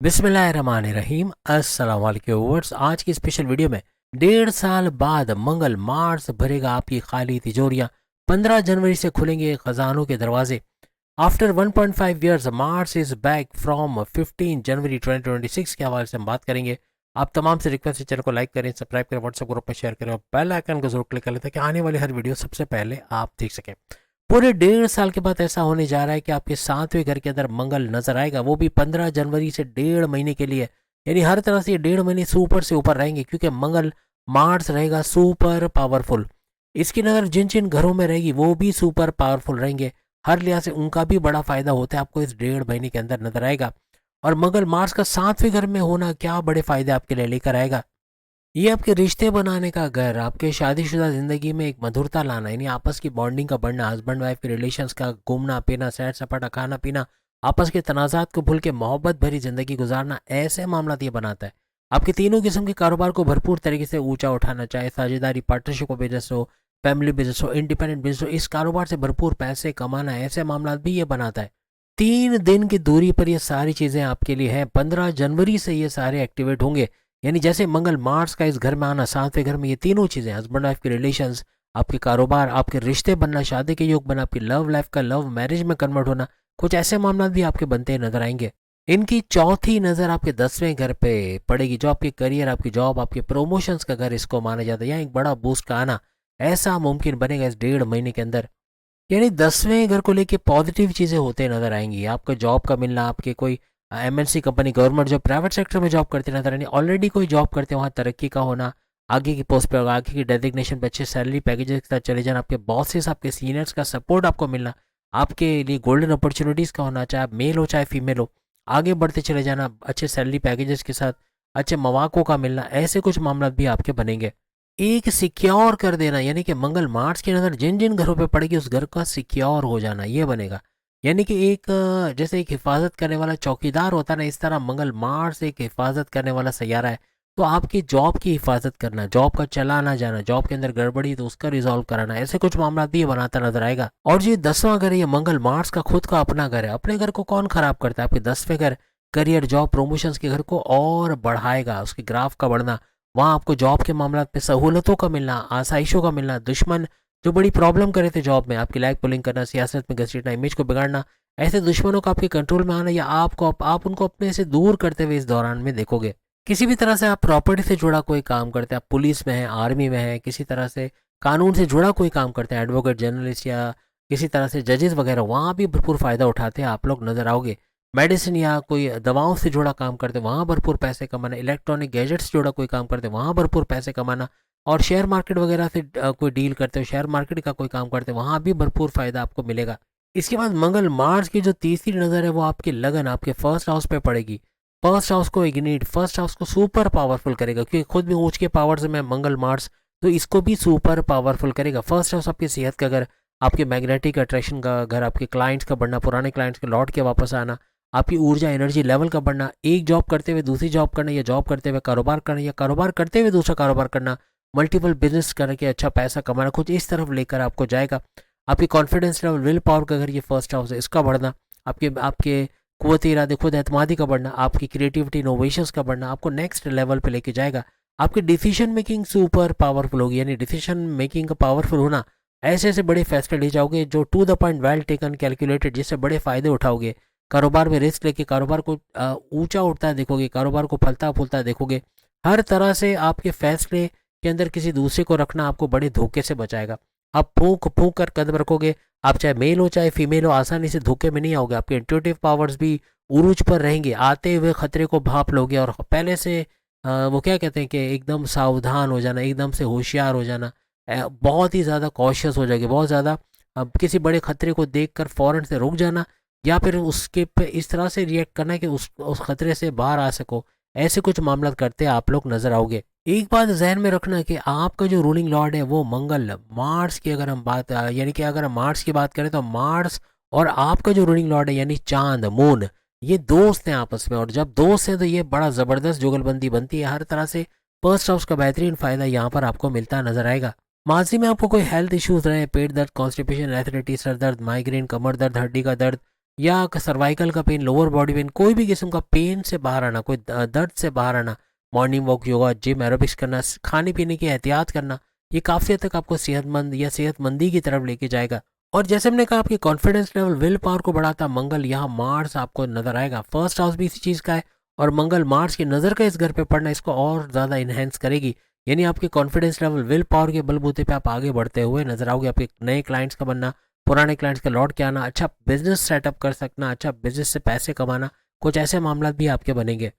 बिस्मिल्लाहिर्रहमानिर्रहीम। अस्सलाम वालेकुम व्यूअर्स। आज की स्पेशल वीडियो में 1.5 साल बाद मंगल मार्स भरेगा आपकी खाली तिजोरियां। 15 जनवरी से खुलेंगे खजानों के दरवाजे। After 1.5 years Mars is back from 15 जनवरी 2026 के हवाले से हम बात करेंगे। आप तमाम से रिक्वेस्ट है, चैनल को लाइक करें, सब्सक्राइब करें, व्हाट्सएप ग्रुप पर शेयर करें और बेल आइकन को जरूर क्लिक करें ताकि आने वाली हर वीडियो सबसे पहले आप देख सकें। पूरे 1.5 साल के बाद ऐसा होने जा रहा है कि आपके 7वें घर के अंदर मंगल नजर आएगा, वो भी 15 जनवरी से 1.5 महीने के लिए। यानी हर तरह से ये 1.5 महीने सुपर से ऊपर रहेंगे क्योंकि मंगल मार्स रहेगा सुपर पावरफुल। इसकी नज़र जिन जिन घरों में रहेगी वो भी सुपर पावरफुल रहेंगे। हर लिहाज से उनका भी बड़ा फायदा होता है, आपको इस 1.5 महीने के अंदर नजर आएगा। और मंगल मार्स का 7वें घर में होना क्या बड़े फायदे आपके लिए लेकर आएगा। ये आपके रिश्ते बनाने का घर, आपके शादीशुदा ज़िंदगी में एक मधुरता लाना, यानी आपस की बॉन्डिंग का बढ़ना, हस्बैंड वाइफ के रिलेशंस का घूमना पीना, सैर सपाटा, खाना पीना, आपस के तनाज़ात को भूल के मोहब्बत भरी ज़िंदगी गुजारना, ऐसे मामला ये बनाता है। आपके तीनों किस्म के कारोबार को भरपूर तरीके से ऊंचा उठाना, चाहे साझेदारी, पार्टनरशिप हो, बिजनेस हो, फैमिली बिजनेस हो, इंडिपेंडेंट बिजनेस हो, इस कारोबार से भरपूर पैसे कमाना, ऐसे मामला भी ये बनाता है। 3 दिन की दूरी पर ये सारी चीज़ें आपके लिए हैं। 15 जनवरी से ये सारे एक्टिवेट होंगे। यानी जैसे मंगल मार्स का इस घर में आना, 7वें घर में, ये तीनों चीज़ें, हस्बैंड वाइफ के रिलेशंस, आपके कारोबार, आपके रिश्ते बनना, शादी के योग बना, आपकी लव लाइफ का लव मैरिज में कन्वर्ट होना, कुछ ऐसे मामला भी आपके बनते नजर आएंगे। इनकी चौथी नज़र आपके 10वें घर पे पड़ेगी, जो आपके करियर, आपकी जॉब, आपके प्रमोशंस का घर इसको माना जाता है। यहाँ एक बड़ा बूस्ट का आना ऐसा मुमकिन बनेगा इस 1.5 महीने के अंदर। यानी 10वें घर को लेके पॉजिटिव चीज़ें होते नजर आएंगी। आपका जॉब का मिलना, आपके कोई MNC company, government job, private sector में जॉब करते नजर आएंगे, ऑलरेडी कोई जॉब करते हैं वहाँ तरक्की का होना, आगे की पोस्ट पे, आगे की डेजिग्नेशन पे, अच्छे सैलरी पैकेजेस के साथ चले जाना, आपके बॉसेस, आपके सीनियर्स का सपोर्ट आपको मिलना, आपके लिए गोल्डन अपॉर्चुनिटीज़ का होना, चाहे आप मेल हो चाहे फीमेल हो, आगे बढ़ते चले जाना, अच्छे सैलरी पैकेजेस के साथ अच्छे मौक़ों का मिलना, ऐसे कुछ मामला भी आपके बनेंगे। एक सिक्योर कर देना, यानी कि मंगल मार्स की नज़र जिन जिन घरों पे पड़ेगी उस घर का सिक्योर हो जाना, ये बनेगा। यानी कि एक जैसे एक हिफाजत करने वाला चौकीदार होता है ना, इस तरह मंगल मार्स एक हिफाजत करने वाला सैयारा है। तो आपकी जॉब की हिफाजत करना, जॉब का चलाना जाना, जॉब के अंदर गड़बड़ी तो उसका रिजॉल्व कराना, ऐसे कुछ मामला भी ये बनाता नजर आएगा। और ये 10वां घर है, ये मंगल मार्स का खुद का अपना घर है। अपने घर को कौन खराब करता है? आपके 10वें घर, करियर, जॉब, प्रमोशंस के घर को और बढ़ाएगा, उसके ग्राफ का बढ़ना, वहाँ आपको जॉब के मामला पे सहूलतों का मिलना, आसाइशों का मिलना, दुश्मन जो बड़ी प्रॉब्लम करे थे जॉब में, आपकी लाइफ पुलिंग करना, सियासत में घसीटना, इमेज को बिगाड़ना, ऐसे दुश्मनों का आपके कंट्रोल में आना, या आप उनको अपने से दूर करते हुए इस दौरान में देखोगे। किसी भी तरह से आप प्रॉपर्टी से जुड़ा कोई काम करते हैं, आप पुलिस में हैं, आर्मी में हैं, किसी तरह से कानून से जुड़ा कोई काम करते हैं, एडवोकेट, जर्नलिस्ट या किसी तरह से जजेस वगैरह, वहाँ भी भरपूर फ़ायदा उठाते हैं आप लोग नजर आओगे। मेडिसिन या कोई दवाओं से जुड़ा काम करते हैं, वहाँ भरपूर पैसे कमाना, इलेक्ट्रॉनिक गैजेट्स से जुड़ा कोई काम करते हैं, वहाँ भरपूर पैसे कमाना, और शेयर मार्केट वगैरह से कोई डील करते हो, शेयर मार्केट का कोई काम करते हैं, वहाँ भी भरपूर फ़ायदा आपको मिलेगा। इसके बाद मंगल मार्स की जो तीसरी नज़र है वो आपकी लगन, आपके फर्स्ट हाउस पे पड़ेगी। फर्स्ट हाउस को इग्निट, फर्स्ट हाउस को सुपर पावरफुल करेगा, क्योंकि खुद भी ऊँच के पावर से मैं मंगल मार्स, तो इसको भी सुपर पावरफुल करेगा। फर्स्ट हाउस आपकी सेहत का घर, आपके मैग्नेटिक अट्रैक्शन का घर, आपके क्लाइंट्स का बढ़ना, पुराने क्लाइंट्स के लौट के वापस आना, आपकी ऊर्जा, एनर्जी लेवल का बढ़ना, एक जॉब करते हुए दूसरी जॉब करना, या जॉब करते हुए कारोबार करना, या कारोबार करते हुए दूसरा कारोबार करना, मल्टीपल बिजनेस करके अच्छा पैसा कमाना, कुछ इस तरफ लेकर आपको जाएगा। आपकी कॉन्फिडेंस लेवल, विल पावर का अगर ये फर्स्ट हाउस है, इसका बढ़ना, आपके आपके कुव्वत इरादे, खुद एतमादी का बढ़ना, आपकी क्रिएटिविटी, इनोवेशंस का बढ़ना, आपको नेक्स्ट लेवल पे लेके जाएगा। आपकी डिसीजन मेकिंग सुपर पावरफुल होगी, यानी डिसीजन मेकिंग का पावरफुल होना, ऐसे ऐसे बड़े फैसले ले जाओगे जो to the point, well taken, calculated, जिससे बड़े फायदे उठाओगे। कारोबार में रिस्क लेके कारोबार को ऊंचा उठता है देखोगे, कारोबार को फलता फूलता देखोगे। हर तरह से आपके फैसले के अंदर किसी दूसरे को रखना आपको बड़े धोखे से बचाएगा। आप फूंक फूंक कर कदम रखोगे, आप चाहे मेल हो चाहे फीमेल हो, आसानी से धोखे में नहीं आओगे। आपके इंट्यूटिव पावर्स भी उरूज पर रहेंगे, आते हुए खतरे को भाप लोगे, और पहले से वो क्या कहते हैं कि एकदम सावधान हो जाना, एकदम से होशियार हो जाना, बहुत ही ज़्यादा कॉशियस हो जाएगी, बहुत ज़्यादा किसी बड़े खतरे को देखकर फ़ौरन से रुक जाना, या फिर उसके पे इस तरह से रिएक्ट करना कि उस खतरे से बाहर आ सको। ऐसे कुछ मामला करते आप लोग नजर आओगे। एक बात जहन में रखना कि आपका जो रूलिंग लॉर्ड है वो मंगल, मार्स की अगर हम बात यानी कि अगर हम मार्स की बात करें तो मार्स और आपका जो रूलिंग लॉर्ड है यानी चांद, मून, ये दोस्त हैं आपस में, और जब दोस्त हैं तो ये बड़ा ज़बरदस्त जुगलबंदी बनती है। हर तरह से फर्स्ट हाउस का बेहतरीन फ़ायदा यहाँ पर आपको मिलता नजर आएगा। माजी में आपको कोई हेल्थ इश्यूज रहे, पेट दर्द, कॉन्स्टिपेशन, एसिडिटी, सर दर्द, माइग्रेन, कमर दर्द, हड्डी का दर्द, या सर्वाइकल का पेन, लोअर बॉडी पेन, कोई भी किस्म का पेन से बाहर आना, कोई दर्द से बाहर आना, morning walk, yoga, gym, aerobics करना, खाने पीने की एहतियात करना, ये काफ़ी हद तक आपको सेहतमंद या सेहतमंदी की तरफ लेके जाएगा। और जैसे हमने कहा आपकी कॉन्फिडेंस लेवल, विल पावर को बढ़ाता मंगल, यहाँ मार्स आपको नजर आएगा। फर्स्ट हाउस भी इसी चीज़ का है और मंगल मार्स की नज़र का इस घर पे पड़ना इसको और ज़्यादा इन्हेंस करेगी। यानी आपके कॉन्फिडेंस लेवल, विल पावर के बलबूते पे आप आगे बढ़ते हुए नजर आओगे। आपके नए क्लाइंट्स का बनना, पुराने क्लाइंट्स का लौट के आना, अच्छा बिजनेस सेटअप कर सकना, अच्छा बिजनेस से पैसे कमाना, कुछ ऐसे मामला भी आपके बनेंगे।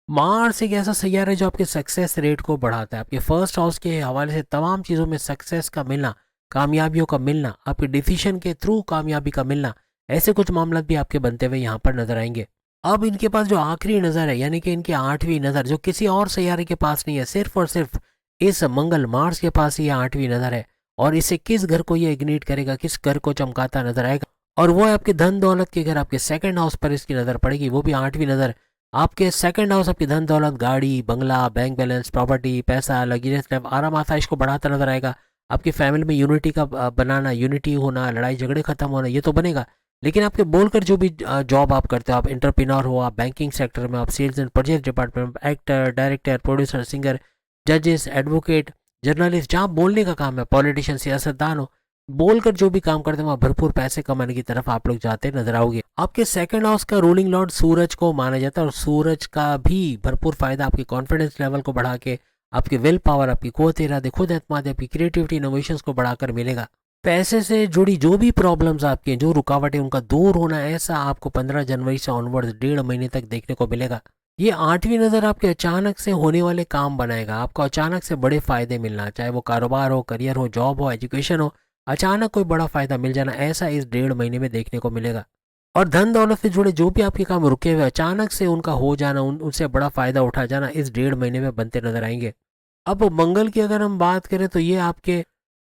मार्स एक ऐसा सैयारा है जो आपके सक्सेस रेट को बढ़ाता है। आपके फर्स्ट हाउस के हवाले से तमाम चीज़ों में सक्सेस का मिलना, कामयाबियों का मिलना, आपके डिसीजन के थ्रू कामयाबी का मिलना, ऐसे कुछ मामला भी आपके बनते हुए यहाँ पर नजर आएंगे। अब इनके पास जो आखिरी नज़र है, यानी कि इनकी 8वीं नज़र, जो किसी और सैयारे के पास नहीं है, सिर्फ और सिर्फ इस मंगल मार्स के पास ये 8वीं नज़र है। और इसे किस घर को ये इग्निट करेगा, किस घर को चमकाता नजर आएगा, और वो है आपके धन दौलत के घर। आपके सेकंड हाउस पर इसकी नज़र पड़ेगी, वो भी 8वीं नज़र। आपके सेकंड हाउस आपकी धन दौलत, गाड़ी, बंगला, बैंक बैलेंस, प्रॉपर्टी, पैसा, लग्जरियस लाइफ, आराम आसाइश को बढ़ाता नजर आएगा। आपकी फैमिली में यूनिटी का बनाना, यूनिटी होना, लड़ाई झगड़े खत्म होना, ये तो बनेगा। लेकिन आपके बोलकर जो भी जॉब आप करते हो, आप एंटरप्रेन्योर हो, आप बैंकिंग सेक्टर में, आप sales and purchase department, actor, director, producer, singer, जजेस, एडवोकेट, जर्नलिस्ट, जहाँ बोलने का काम है, पॉलिटिशियन, सियासतदान हो, बोलकर जो भी काम करते हैं वहाँ भरपूर पैसे कमाने की तरफ आप लोग जाते नजर आओगे। आपके सेकंड हाउस का रूलिंग लॉर्ड सूरज को माना जाता है और सूरज का भी भरपूर फायदा आपके कॉन्फिडेंस लेवल को बढ़ा के, आपकी विल पावर, आपकी कुव्वत इरादे, खुद एतमाद, आपकी क्रिएटिविटी, इनोवेशंस को बढ़ाकर मिलेगा। पैसे से जुड़ी जो भी प्रॉब्लम्स आपकी हैं, जो रुकावटें, उनका दूर होना, ऐसा आपको 15 जनवरी से ऑनवर्ड 1.5 महीने तक देखने को मिलेगा। ये 8वीं नज़र आपके अचानक से होने वाले काम बनाएगा, आपको अचानक से बड़े फायदे मिलना, चाहे वो कारोबार हो, करियर हो, जॉब हो, एजुकेशन हो, अचानक कोई बड़ा फायदा मिल जाना, ऐसा इस 1.5 महीने में देखने को मिलेगा। और धन दौलत से जुड़े जो भी आपके काम रुके हुए, अचानक से उनका हो जाना, उनसे बड़ा फायदा उठा जाना इस 1.5 महीने में बनते नजर आएंगे। अब मंगल की अगर हम बात करें तो ये आपके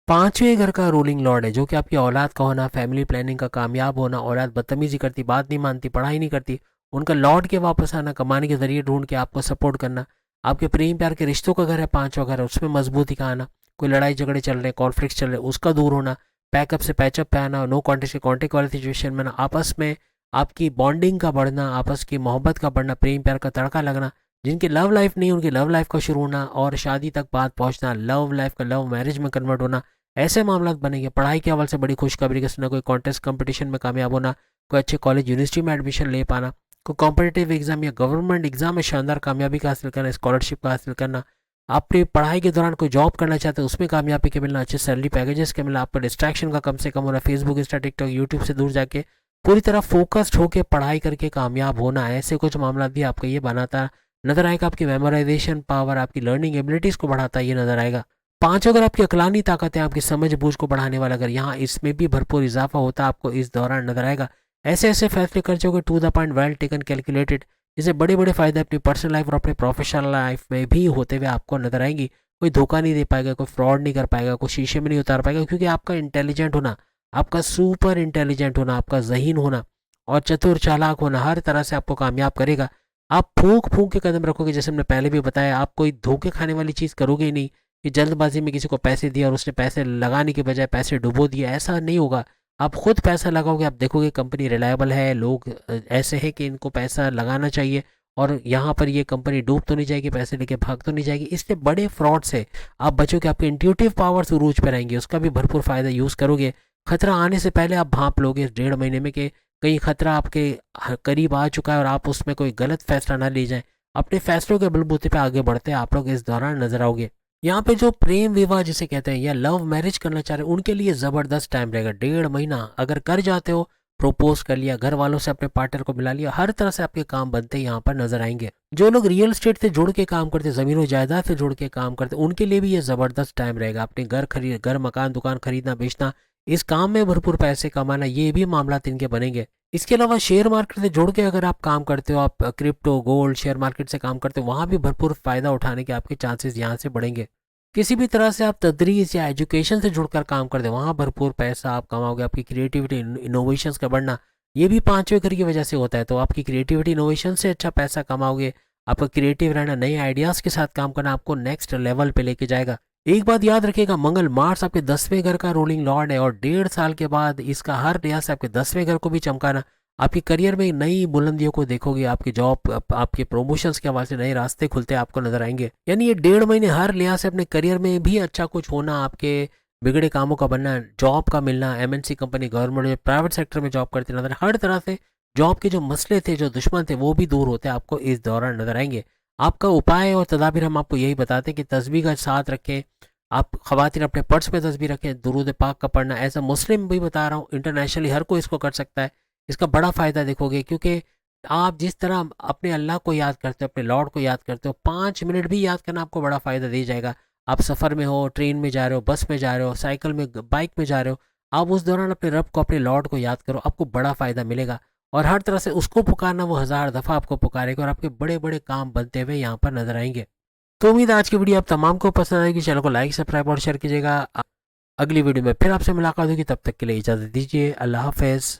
5वें घर का रूलिंग लॉर्ड है, जो कि आपकी औलाद का होना, फैमिली प्लानिंग का कामयाब होना, औलाद बदतमीजी करती, बात नहीं मानती, पढ़ाई नहीं करती, उनका लौट के वापस आना, कमाने के जरिए ढूंढ के आपको सपोर्ट करना। आपके प्रेम प्यार के रिश्तों का घर है 5वां घर है, उसमें मजबूती का आना, कोई लड़ाई झगड़े चल रहे, कॉन्फ्लिक्ट चल रहे, उसका दूर होना, पैकअप से पैचअप पे आना, नो कॉन्टेक्ट से कॉन्टेक्ट वाली सिचुएशन में ना, आपस में आपकी बॉन्डिंग का बढ़ना, आपस की मोहब्बत का बढ़ना, प्रेम प्यार का तड़का लगना, जिनकी लव लाइफ नहीं उनकी लव लाइफ का शुरू होना और शादी तक बात पहुंचना, लव लाइफ का लव मैरिज में कन्वर्ट होना, ऐसे मामला बनेंगे। पढ़ाई के हवाले से बड़ी खुशखबरी, किसी ना कोई कॉन्टेस्ट कंपटीशन में कामयाब होना, कोई अच्छे कॉलेज यूनिवर्सिटी में एडमिशन ले पाना, कोई कॉम्पिटेटिव एग्जाम या गवर्नमेंट एग्जाम में शानदार कामयाबी का हासिल करना, स्कॉलरशिप का हासिल करना, अपनी पढ़ाई के दौरान कोई जॉब करना चाहते हैं उसमें कामयाबी के मिलना, अच्छे सैलरी पैकेजेस के मिलना, आपका डिस्ट्रैक्शन का कम से कम होना, फेसबुक, इंस्टा, टिकटॉक, यूट्यूब से दूर जाके पूरी तरह फोकस्ड होकर पढ़ाई करके कामयाब होना, ऐसे कुछ मामला भी आपका ये बनाता नजर आएगा। आपकी मेमोराइजेशन पावर, आपकी लर्निंग एबिलिटीज को बढ़ाता ये नजर आएगा। 5 अगर आपकी अकलानी ताकत है, आपकी समझ बूझ को बढ़ाने वाला, अगर यहाँ इसमें भी भरपूर इजाफा होता आपको इस दौरान नजर आएगा। ऐसे ऐसे फैसले कर जाओगे to the point, well taken, calculated, जिससे बड़े बड़े फायदे अपनी पर्सनल लाइफ और अपने प्रोफेशनल लाइफ में भी होते हुए आपको नजर आएंगी। कोई धोखा नहीं दे पाएगा, कोई फ्रॉड नहीं कर पाएगा, कोई शीशे में नहीं उतार पाएगा, क्योंकि आपका इंटेलिजेंट होना, आपका सुपर इंटेलिजेंट होना, आपका जहीन होना और चतुर चालाक होना हर तरह से आपको कामयाब करेगा। आप फूंक फूंक के कदम रखोगे, जैसे हमने पहले भी बताया, आप कोई धोखे खाने वाली चीज़ करोगे ही नहीं कि जल्दबाजी में किसी को पैसे दिया और उसने पैसे लगाने के बजाय पैसे डुबो दिए, ऐसा नहीं होगा। आप खुद पैसा लगाओगे, आप देखोगे कंपनी रिलायबल है, लोग ऐसे हैं कि इनको पैसा लगाना चाहिए और यहाँ पर ये कंपनी डूब तो नहीं जाएगी, पैसे लेके भाग तो नहीं जाएगी, इसलिए बड़े फ्रॉड से आप बचोगे। आपके इंट्यूटिव पावर्स उरूज पर आएंगे, उसका भी भरपूर फायदा यूज़ करोगे। खतरा आने से पहले आप भांप लोगे इस 1.5 महीने में कि कहीं खतरा आपके करीब आ चुका है और आप उसमें कोई गलत फैसला ना ले जाएं। अपने फैसलों के बलबूते पे आगे बढ़ते आप लोग इस दौरान नजर आओगे। यहाँ पे जो प्रेम विवाह जिसे कहते हैं या लव मैरिज करना चाह रहे हैं उनके लिए ज़बरदस्त टाइम रहेगा। 1.5 महीना अगर कर जाते हो, प्रपोज कर लिया, घर वालों से अपने पार्टनर को मिला लिया, हर तरह से आपके काम बनते यहाँ पर नजर आएंगे। जो लोग रियल एस्टेट से जुड़ के काम करते, जमीनों जायदाद से जुड़ के काम करते, उनके लिए भी ये ज़बरदस्त टाइम रहेगा। अपने घर मकान दुकान खरीदना बेचना, इस काम में भरपूर पैसे कमाना, ये भी मामला इनके बनेंगे। इसके अलावा शेयर मार्केट से जुड़ के अगर आप काम करते हो, आप क्रिप्टो, गोल्ड, शेयर मार्केट से काम करते हो, वहाँ भी भरपूर फायदा उठाने के आपके चांसेस यहाँ से बढ़ेंगे। किसी भी तरह से आप तदरीस या एजुकेशन से जुड़कर काम करते हैं, वहाँ भरपूर पैसा आप कमाओगे। आपकी क्रिएटिविटी, इनोवेशंस का बढ़ना, ये भी 5वें घर की वजह से होता है। तो आपकी क्रिएटिविटी, इनोवेशन से अच्छा पैसा कमाओगे। आपका क्रिएटिव रहना, नए आइडियाज़ के साथ काम करना आपको नेक्स्ट लेवल पे लेके जाएगा। एक बात याद रखिएगा, मंगल मार्स आपके 10वें घर का रूलिंग लॉर्ड है और 1.5 साल के बाद इसका हर लिहाज से आपके 10वें घर को भी चमकाना, आपकी करियर में नई बुलंदियों को देखोगे, आपकी जॉब, आपके प्रमोशंस के हवाले से नए रास्ते खुलते आपको नजर आएंगे। यानी ये 1.5 महीने हर लिहाज से अपने करियर में भी अच्छा कुछ होना, आपके बिगड़े कामों का बनना, जॉब का मिलना, MNC company, government, private sector में जॉब करते नजर, हर तरह से जॉब के जो मसले थे, जो दुश्मन थे, वो भी दूर होते आपको इस दौरान नजर आएंगे। आपका उपाय और तदाबीर हम आपको यही बताते हैं कि तस्बीह का साथ रखें। आप ख़वातीन अपने पर्स में तस्बीह रखें, दुरूद पाक का पढ़ना, एज अ मुस्लिम भी बता रहा हूँ, इंटरनेशनली हर कोई इसको कर सकता है। इसका बड़ा फ़ायदा देखोगे, क्योंकि आप जिस तरह अपने अल्लाह को याद करते हो, अपने लॉर्ड को याद करते हो, 5 मिनट भी याद करना आपको बड़ा फ़ायदा दे जाएगा। आप सफ़र में हो, ट्रेन में जा रहे हो, बस में जा रहे हो, साइकिल में, बाइक में जा रहे हो, आप उस दौरान अपने रब को, अपने लॉर्ड को याद करो, आपको बड़ा फ़ायदा मिलेगा। और हर तरह से उसको पुकारना, वो 1000 दफ़ा आपको पुकारेगा और आपके बड़े बड़े काम बनते हुए यहाँ पर नजर आएंगे। तो उम्मीद है आज की वीडियो आप तमाम को पसंद आएगी। चैनल को लाइक, सब्सक्राइब और शेयर कीजिएगा। अगली वीडियो में फिर आपसे मुलाकात होगी, तब तक के लिए इजाज़त दीजिए। अल्लाह हाफ़िज़।